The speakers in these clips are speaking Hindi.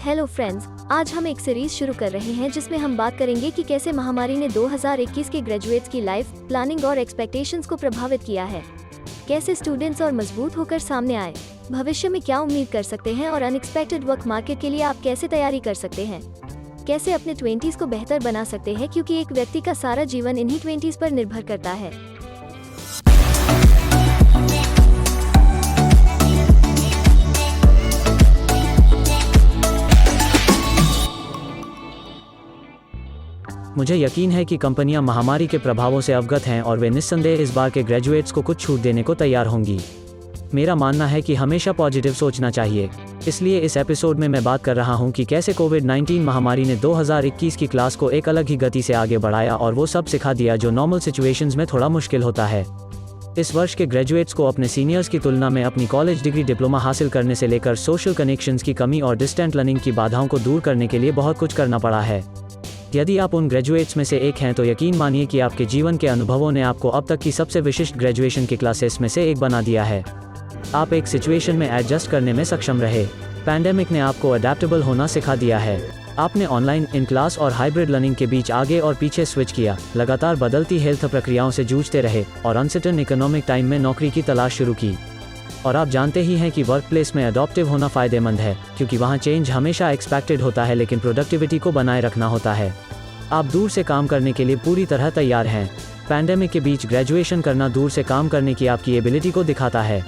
हेलो फ्रेंड्स, आज हम एक सीरीज शुरू कर रहे हैं जिसमें हम बात करेंगे कि कैसे महामारी ने 2021 के ग्रेजुएट्स की लाइफ प्लानिंग और एक्सपेक्टेशंस को प्रभावित किया है। कैसे स्टूडेंट्स और मजबूत होकर सामने आए, भविष्य में क्या उम्मीद कर सकते हैं और अनएक्सपेक्टेड वर्क मार्केट के लिए आप कैसे तैयारी कर सकते हैं। कैसे अपने 20s को बेहतर बना सकते हैं, क्योंकि एक व्यक्ति का सारा जीवन इन्हीं 20s पर निर्भर करता है। मुझे यकीन है कि कंपनियां महामारी के प्रभावों से अवगत हैं और वे निस्संदेह इस बार के ग्रेजुएट्स को कुछ छूट देने को तैयार होंगी। मेरा मानना है कि हमेशा पॉजिटिव सोचना चाहिए। इसलिए इस एपिसोड में मैं बात कर रहा हूं कि कैसे कोविड-19 महामारी ने 2021 की क्लास को एक अलग ही गति से आगे बढ़ाया और वो सब सिखा दिया जो नॉर्मल सिचुएशंस में थोड़ा मुश्किल होता है। इस वर्ष के ग्रेजुएट्स को अपने सीनियर्स की तुलना में अपनी कॉलेज डिग्री डिप्लोमा हासिल करने से लेकर सोशल कनेक्शंस की कमी और डिस्टेंट लर्निंग की बाधाओं को दूर करने के लिए बहुत कुछ करना पड़ा है। यदि आप उन ग्रेजुएट्स में से एक हैं तो यकीन मानिए कि आपके जीवन के अनुभवों ने आपको अब तक की सबसे विशिष्ट ग्रेजुएशन की क्लासेस में से एक बना दिया है। आप एक सिचुएशन में एडजस्ट करने में सक्षम रहे। पैंडेमिक ने आपको अडेप्टेबल होना सिखा दिया है। आपने ऑनलाइन, इन क्लास और हाइब्रिड लर्निंग के बीच आगे और पीछे स्विच किया, लगातार बदलती हेल्थ प्रक्रियाओं से जूझते रहे और अनसर्टेन इकोनॉमिक टाइम में नौकरी की तलाश शुरू की। और आप जानते ही हैं कि वर्कप्लेस में अडॉप्टिव होना फ़ायदेमंद है, क्योंकि वहाँ चेंज हमेशा एक्सपेक्टेड होता है लेकिन प्रोडक्टिविटी को बनाए रखना होता है। आप दूर से काम करने के लिए पूरी तरह तैयार हैं। पैंडेमिक के बीच ग्रेजुएशन करना दूर से काम करने की आपकी एबिलिटी को दिखाता है।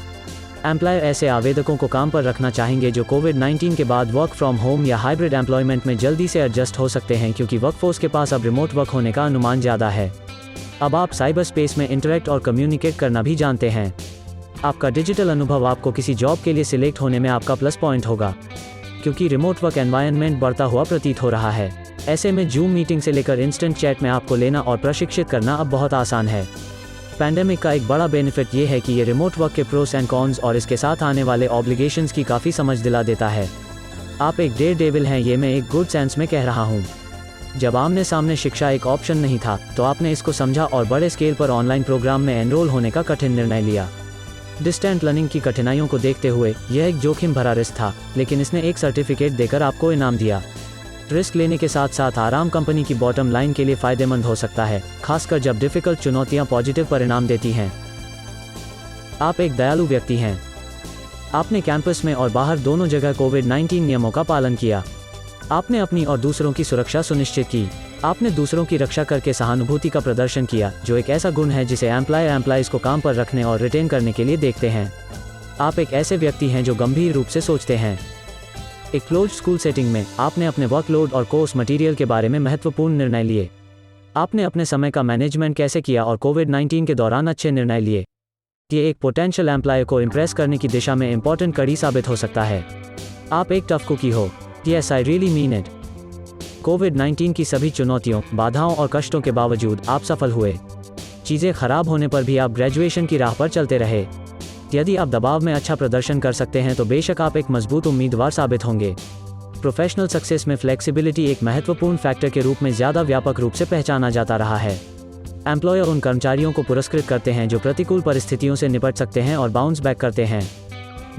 एम्प्लॉयर ऐसे आवेदकों को काम पर रखना चाहेंगे जो कोविड-19 के बाद वर्क फ्रॉम होम या हाइब्रिड एम्प्लॉयमेंट में जल्दी से एडजस्ट हो सकते हैं, क्योंकि वर्कफोर्स के पास अब रिमोट वर्क होने का अनुमान ज़्यादा है। अब आप साइबर स्पेस में इंटरेक्ट और कम्युनिकेट करना भी जानते हैं। आपका डिजिटल अनुभव आपको किसी जॉब के लिए सिलेक्ट होने में आपका प्लस पॉइंट होगा, क्योंकि रिमोट वर्क एनवायरनमेंट बढ़ता हुआ प्रतीत हो रहा है। ऐसे में जूम मीटिंग से लेकर इंस्टेंट चैट में आपको लेना और प्रशिक्षित करना अब बहुत आसान है। पैंडेमिक का एक बड़ा बेनिफिट ये है कि ये रिमोट वर्क के प्रोस एंड कॉन्स और इसके साथ आने वाले ऑब्लिगेशंस की काफ़ी समझ दिला देता है। आप एक डेयरडेविल हैं, ये मैं एक गुड सेंस में कह रहा हूँ। जब आमने सामने शिक्षा एक ऑप्शन नहीं था तो आपने इसको समझा और बड़े स्केल पर ऑनलाइन प्रोग्राम में एनरोल होने का कठिन निर्णय लिया। डिस्टेंट लर्निंग की कठिनाइयों को देखते हुए यह एक जोखिम भरा रिस्क था, लेकिन इसने एक सर्टिफिकेट देकर आपको इनाम दिया। रिस्क लेने के साथ साथ आराम कंपनी की बॉटम लाइन के लिए फ़ायदेमंद हो सकता है, खासकर जब डिफ़िकल्ट चुनौतियां पॉजिटिव परिणाम देती हैं। आप एक दयालु व्यक्ति हैं। आपने कैंपस में और बाहर दोनों जगह कोविड-19 नियमों का पालन किया। आपने अपनी और दूसरों की सुरक्षा सुनिश्चित की। आपने दूसरों की रक्षा करके सहानुभूति का प्रदर्शन किया, जो एक ऐसा गुण है जिसे एम्प्लॉयज़ को काम पर रखने और रिटेन करने के लिए देखते हैं। आप एक ऐसे व्यक्ति हैं जो गंभीर रूप से सोचते हैं। एक क्लोज्ड स्कूल सेटिंग में आपने अपने वर्कलोड और कोर्स मटेरियल के बारे में महत्वपूर्ण निर्णय लिए। आपने अपने समय का मैनेजमेंट कैसे किया और कोविड-19 के दौरान अच्छे निर्णय लिए। ये एक पोटेंशियल एम्प्लॉयर को इम्प्रेस करने की दिशा में इंपॉर्टेंट कड़ी साबित हो सकता है। आप एक टफ कुकी हो। Yes, I really mean it. कोविड-19 की सभी चुनौतियों, बाधाओं और कष्टों के बावजूद आप सफल हुए। चीज़ें खराब होने पर भी आप ग्रेजुएशन की राह पर चलते रहे। यदि आप दबाव में अच्छा प्रदर्शन कर सकते हैं तो बेशक आप एक मजबूत उम्मीदवार साबित होंगे। प्रोफेशनल सक्सेस में फ्लेक्सिबिलिटी एक महत्वपूर्ण फैक्टर के रूप में ज़्यादा व्यापक रूप से पहचाना जाता रहा है। एम्प्लॉयर उन कर्मचारियों को पुरस्कृत करते हैं जो प्रतिकूल परिस्थितियों से निपट सकते हैं और बाउंस बैक करते हैं।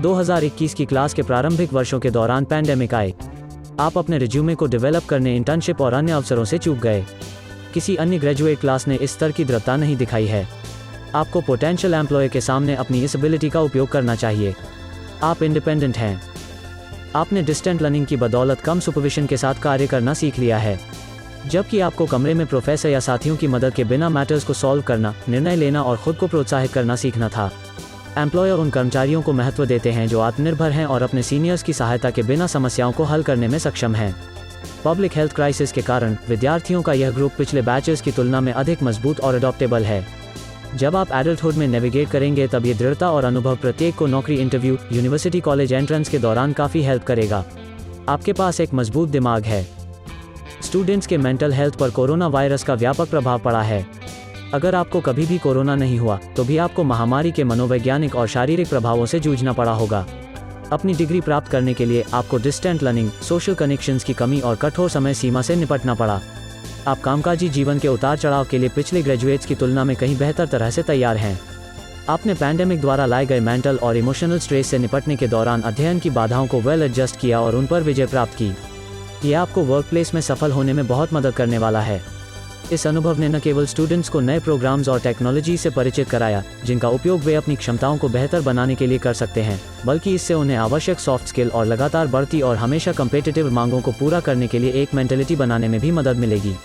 2021 की क्लास के प्रारंभिक वर्षों के दौरान पैंडेमिक आए। आप अपने रिज्यूमे को डेवलप करने इंटर्नशिप और अन्य अवसरों से चूक गए। किसी अन्य ग्रेजुएट क्लास ने इस स्तर की दृढ़ता नहीं दिखाई है। आपको पोटेंशियल एम्प्लॉयर के सामने अपनी इस एबिलिटी का उपयोग करना चाहिए। आप इंडिपेंडेंट हैं। आपने डिस्टेंट लर्निंग की बदौलत कम सुपरविजन के साथ कार्य करना सीख लिया है, जबकि आपको कमरे में प्रोफेसर या साथियों की मदद के बिना मैटर्स को सॉल्व करना, निर्णय लेना और खुद को प्रोत्साहित करना सीखना था। एम्प्लॉयर उन कर्मचारियों को महत्व देते हैं जो आत्मनिर्भर हैं और अपने सीनियर्स की सहायता के बिना समस्याओं को हल करने में सक्षम हैं। पब्लिक हेल्थ क्राइसिस के कारण विद्यार्थियों का यह ग्रुप पिछले बैचेस की तुलना में अधिक मजबूत और अडॉप्टेबल है। जब आप एडल्टहुड में नेविगेट करेंगे तब ये दृढ़ता और अनुभव प्रत्येक को नौकरी इंटरव्यू, यूनिवर्सिटी कॉलेज एंट्रेंस के दौरान काफ़ी हेल्प करेगा। आपके पास एक मजबूत दिमाग है। स्टूडेंट्स के मेंटल हेल्थ पर कोरोना वायरस का व्यापक प्रभाव पड़ा है। अगर आपको कभी भी कोरोना नहीं हुआ तो भी आपको महामारी के मनोवैज्ञानिक और शारीरिक प्रभावों से जूझना पड़ा होगा। अपनी डिग्री प्राप्त करने के लिए आपको डिस्टेंट लर्निंग, सोशल कनेक्शंस की कमी और कठोर समय सीमा से निपटना पड़ा। आप कामकाजी जीवन के उतार चढ़ाव के लिए पिछले ग्रेजुएट्स की तुलना में कहीं बेहतर तरह से तैयार हैं। आपने पैंडेमिक द्वारा लाए गए मेंटल और इमोशनल स्ट्रेस से निपटने के दौरान अध्ययन की बाधाओं को वेल एडजस्ट किया और उन पर विजय प्राप्त की। ये आपको वर्कप्लेस में सफल होने में बहुत मदद करने वाला है। इस अनुभव ने न केवल स्टूडेंट्स को नए प्रोग्राम्स और टेक्नोलॉजी से परिचित कराया, जिनका उपयोग वे अपनी क्षमताओं को बेहतर बनाने के लिए कर सकते हैं, बल्कि इससे उन्हें आवश्यक सॉफ्ट स्किल और लगातार बढ़ती और हमेशा कम्पिटिटिव मांगों को पूरा करने के लिए एक मेंटलिटी बनाने में भी मदद मिलेगी।